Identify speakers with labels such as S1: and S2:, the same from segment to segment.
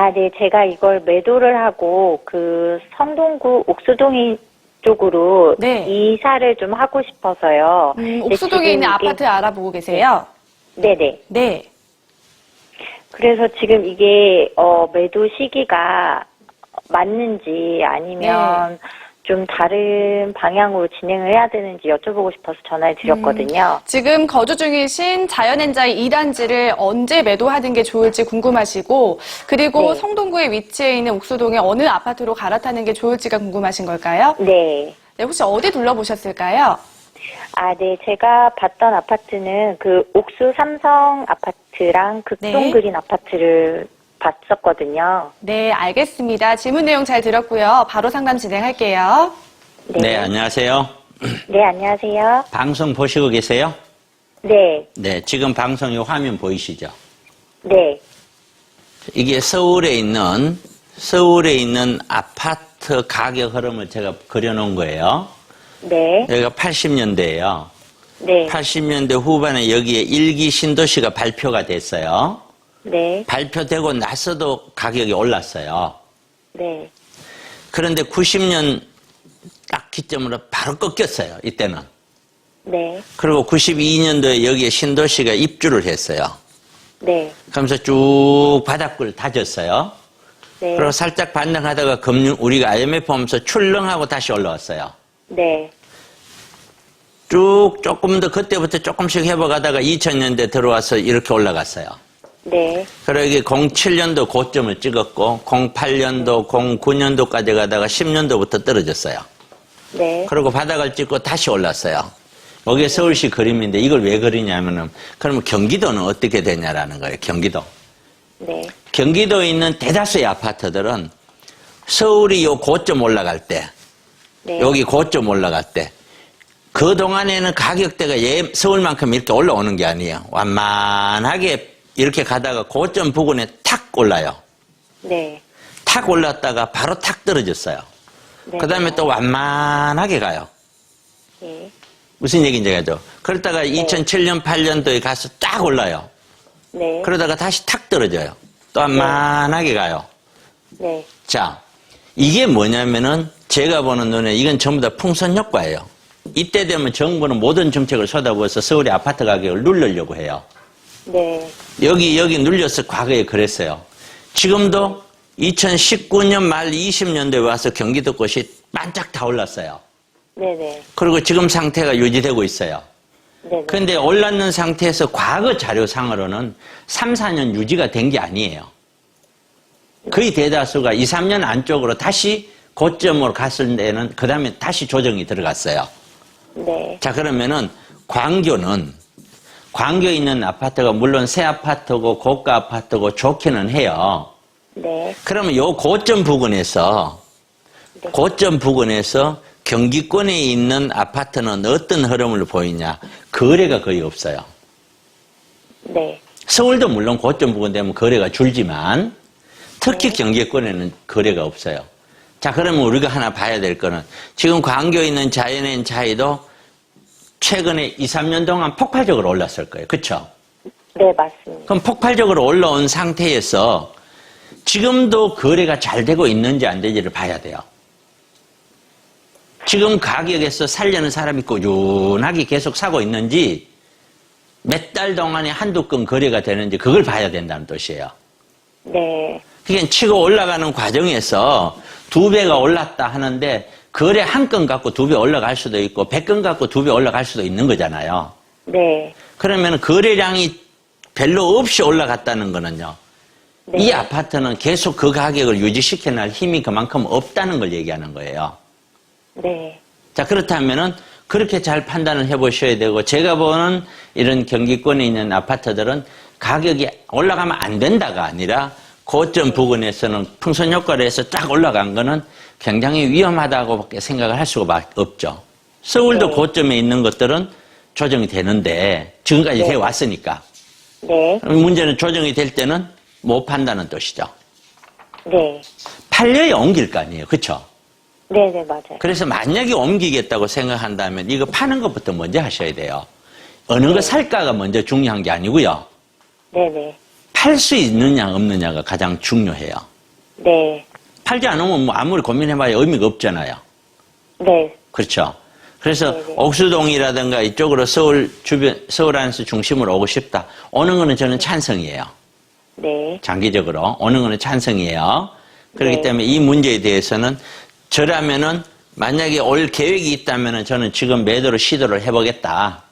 S1: 아, 네. 제가 이걸 매도를 하고 그 성동구 옥수동 쪽으로
S2: 네.
S1: 이사를 좀 하고 싶어서요.
S2: 옥수동에 있는 아파트 알아보고 계세요?
S1: 네네.
S2: 네.
S1: 그래서 지금 이게 매도 시기가 맞는지 아니면 좀 다른 방향으로 진행을 해야 되는지 여쭤보고 싶어서 전화를 드렸거든요.
S2: 지금 거주 중이신 자연엔자이 2단지를 언제 매도하는 게 좋을지 궁금하시고, 그리고
S1: 네.
S2: 성동구에 위치해 있는 옥수동의 어느 아파트로 갈아타는 게 좋을지가 궁금하신 걸까요?
S1: 네.
S2: 네, 혹시 어디 둘러보셨을까요?
S1: 아, 네. 제가 봤던 아파트는 그 옥수 삼성 아파트랑 극동
S2: 네.
S1: 그린 아파트를 봤었거든요.
S2: 네, 알겠습니다. 질문 내용 잘 들었고요. 바로 상담 진행할게요.
S3: 네, 안녕하세요.
S1: 네, 안녕하세요.
S3: 방송 보시고 계세요?
S1: 네.
S3: 네, 지금 방송 이 화면 보이시죠?
S1: 네.
S3: 이게 서울에 있는 아파트 가격 흐름을 제가 그려놓은 거예요.
S1: 네.
S3: 여기가 80년대예요.
S1: 네.
S3: 80년대 후반에 여기에 일기 신도시가 발표가 됐어요.
S1: 네.
S3: 발표되고 나서도 가격이 올랐어요.
S1: 네.
S3: 그런데 90년 딱 기점으로 바로 꺾였어요, 이때는.
S1: 네.
S3: 그리고 92년도에 여기에 신도시가 입주를 했어요.
S1: 네.
S3: 그러면서 쭉 바닥을 다졌어요.
S1: 네.
S3: 그리고 살짝 반등하다가 우리가 IMF 오면서 출렁하고 다시 올라왔어요.
S1: 네.
S3: 쭉 조금 더 그때부터 조금씩 회복하다가 2000년대 들어와서 이렇게 올라갔어요.
S1: 네.
S3: 그리고 이게 07년도 고점을 찍었고 08년도, 09년도까지 가다가 10년도부터 떨어졌어요.
S1: 네.
S3: 그리고 바닥을 찍고 다시 올랐어요. 이게 서울시 그림인데 이걸 왜 그리냐면은 그러면 경기도는 어떻게 되냐라는 거예요. 경기도.
S1: 네.
S3: 경기도에 있는 대다수의 아파트들은 서울이 요 고점 올라갈 때,
S1: 네.
S3: 여기 고점 올라갈 때, 그동안에는 가격대가 서울만큼 이렇게 올라오는 게 아니에요. 완만하게 이렇게 가다가 고점 부근에 탁 올라요.
S1: 네.
S3: 탁 올랐다가 바로 탁 떨어졌어요.
S1: 네.
S3: 그 다음에 또 완만하게 가요.
S1: 네.
S3: 무슨 얘기인지 알죠? 그러다가 2007년, 8년도에 가서 딱 올라요.
S1: 네.
S3: 그러다가 다시 탁 떨어져요. 또 완만하게 가요.
S1: 네.
S3: 자, 이게 뭐냐면은 제가 보는 눈에 이건 전부 다 풍선 효과예요. 이때 되면 정부는 모든 정책을 쏟아부어서 서울의 아파트 가격을 누르려고 해요.
S1: 네.
S3: 여기 눌려서 과거에 그랬어요. 지금도 2019년 말 20년도에 와서 경기도 곳이 반짝 다 올랐어요.
S1: 네네.
S3: 그리고 지금 상태가 유지되고 있어요.
S1: 네네.
S3: 그런데 올랐는 상태에서 과거 자료상으로는 3, 4년 유지가 된 게 아니에요. 거의 대다수가 2, 3년 안쪽으로 다시 고점으로 갔을 때는 그 다음에 다시 조정이 들어갔어요.
S1: 네.
S3: 자, 그러면은 광교에 있는 아파트가 물론 새 아파트고 고가 아파트고 좋기는 해요.
S1: 네.
S3: 그러면 요 고점 부근에서 경기권에 있는 아파트는 어떤 흐름을 보이냐? 거래가 거의 없어요.
S1: 네.
S3: 서울도 물론 고점 부근 되면 거래가 줄지만 특히 경기권에는 거래가 없어요. 자, 그러면 우리가 하나 봐야 될 거는 지금 광교에 있는 자연엔자이도 최근에 2, 3년 동안 폭발적으로 올랐을 거예요. 그렇죠?
S1: 네, 맞습니다.
S3: 그럼 폭발적으로 올라온 상태에서 지금도 거래가 잘 되고 있는지 안 되는지를 봐야 돼요. 지금 가격에서 살려는 사람이 꾸준하게 계속 사고 있는지 몇 달 동안에 한두 건 거래가 되는지 그걸 봐야 된다는 뜻이에요.
S1: 네.
S3: 그러니까 치고 올라가는 과정에서 2배가 올랐다 하는데 거래 한 건 갖고 2배 올라갈 수도 있고 100건 갖고 2배 올라갈 수도 있는 거잖아요.
S1: 네.
S3: 그러면 거래량이 별로 없이 올라갔다는 거는요.
S1: 네.
S3: 이 아파트는 계속 그 가격을 유지시켜낼 힘이 그만큼 없다는 걸 얘기하는 거예요.
S1: 네.
S3: 자, 그렇다면은 그렇게 잘 판단을 해보셔야 되고 제가 보는 이런 경기권에 있는 아파트들은 가격이 올라가면 안 된다가 아니라 고점 부근에서는 풍선 효과를 해서 쫙 올라간 거는 굉장히 위험하다고밖에 생각을 할 수가 없죠. 서울도
S1: 네.
S3: 고점에 있는 것들은 조정이 되는데 지금까지
S1: 네.
S3: 돼 왔으니까.
S1: 네.
S3: 문제는 조정이 될 때는 못 판다는 뜻이죠.
S1: 네.
S3: 팔려야 옮길 거 아니에요. 그렇죠?
S1: 네네, 맞아요.
S3: 그래서 만약에 옮기겠다고 생각한다면 이거 파는 것부터 먼저 하셔야 돼요. 어느 거 살까가 먼저 중요한 게 아니고요.
S1: 네네.
S3: 팔 수 있느냐 없느냐가 가장 중요해요.
S1: 네.
S3: 팔지 않으면 뭐 아무리 고민해봐야 의미가 없잖아요.
S1: 네.
S3: 그렇죠. 그래서
S1: 네네.
S3: 옥수동이라든가 이쪽으로 서울 주변, 서울 안에서 중심으로 오고 싶다. 오는 거는 저는 찬성이에요.
S1: 네.
S3: 장기적으로. 오는 거는 찬성이에요. 그렇기
S1: 네.
S3: 때문에 이 문제에 대해서는 저라면은 만약에 올 계획이 있다면은 저는 지금 매도를 시도를 해보겠다.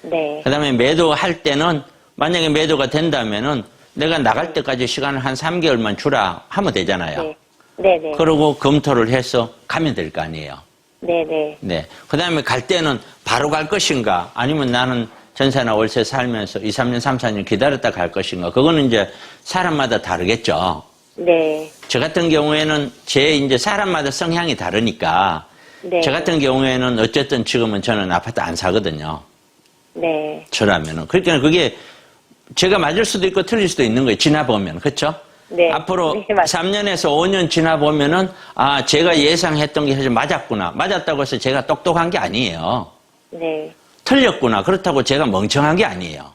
S1: 네.
S3: 그 다음에 매도할 때는 만약에 매도가 된다면은 내가 나갈 때까지 시간을 한 3개월만 주라 하면 되잖아요.
S1: 네. 네네.
S3: 그러고 검토를 해서 가면 될 거 아니에요.
S1: 네네.
S3: 네. 그 다음에 갈 때는 바로 갈 것인가 아니면 나는 전세나 월세 살면서 2, 3년, 3, 4년 기다렸다 갈 것인가 그거는 이제 사람마다 다르겠죠.
S1: 네.
S3: 저 같은 경우에는 이제 사람마다 성향이 다르니까
S1: 네.
S3: 저 같은 경우에는 어쨌든 지금은 저는 아파트 안 사거든요.
S1: 네.
S3: 저라면은. 그러니까 그게 제가 맞을 수도 있고 틀릴 수도 있는 거예요. 지나보면. 그렇죠?
S1: 네.
S3: 앞으로
S1: 네, 맞-
S3: 3년에서 5년 지나보면은 아, 제가 예상했던 게 사실 맞았구나. 맞았다고 해서 제가 똑똑한 게 아니에요.
S1: 네.
S3: 틀렸구나. 그렇다고 제가 멍청한 게 아니에요.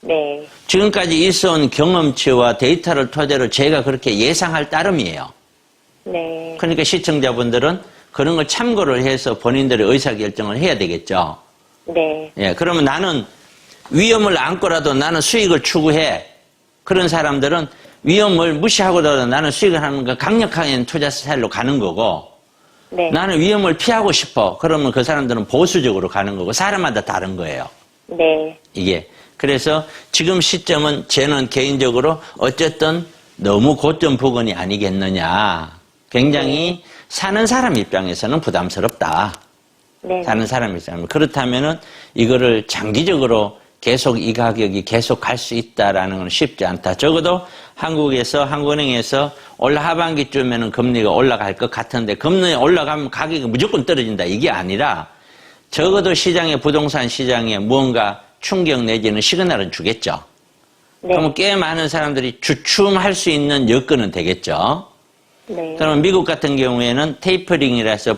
S1: 네.
S3: 지금까지 있어온 경험치와 데이터를 토대로 제가 그렇게 예상할 따름이에요.
S1: 네.
S3: 그러니까 시청자분들은 그런 걸 참고를 해서 본인들의 의사결정을 해야 되겠죠.
S1: 네.
S3: 예, 그러면 나는 위험을 안고라도 나는 수익을 추구해. 그런 사람들은 위험을 무시하고라도 나는 수익을 하는 거 강력하게 투자 스타일로 가는 거고
S1: 네.
S3: 나는 위험을 피하고 싶어. 그러면 그 사람들은 보수적으로 가는 거고 사람마다 다른 거예요.
S1: 네.
S3: 이게. 그래서 지금 시점은 저는 개인적으로 어쨌든 너무 고점 부근이 아니겠느냐. 굉장히 사는 사람 입장에서는 부담스럽다.
S1: 네.
S3: 사는 사람 입장에서. 그렇다면은 이거를 장기적으로 계속 이 가격이 계속 갈 수 있다라는 건 쉽지 않다. 적어도 한국은행에서 올 하반기쯤에는 금리가 올라갈 것 같은데 금리 올라가면 가격이 무조건 떨어진다. 이게 아니라 적어도 시장에 부동산 시장에 무언가 충격 내지는 시그널은 주겠죠.
S1: 네.
S3: 그러면 꽤 많은 사람들이 주춤할 수 있는 여건은 되겠죠.
S1: 네.
S3: 그러면 미국 같은 경우에는 테이퍼링이라서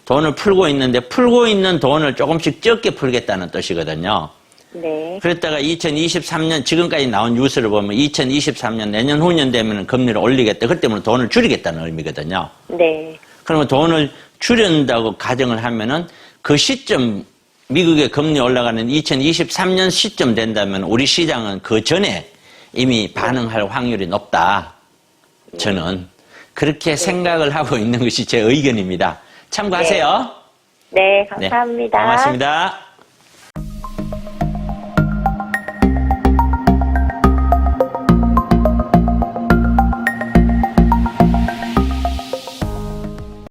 S3: 돈을 풀고 있는데 풀고 있는 돈을 조금씩 적게 풀겠다는 뜻이거든요.
S1: 네.
S3: 그랬다가 2023년 지금까지 나온 뉴스를 보면 2023년 내년 후년 되면 금리를 올리겠다. 그때면 돈을 줄이겠다는 의미거든요.
S1: 네.
S3: 그러면 돈을 줄인다고 가정을 하면은 그 시점 미국의 금리 올라가는 2023년 시점 된다면 우리 시장은 그 전에 이미 반응할 확률이 높다. 저는 그렇게 생각을 하고 있는 것이 제 의견입니다. 참고하세요.
S1: 네. 감사합니다.
S3: 고맙습니다.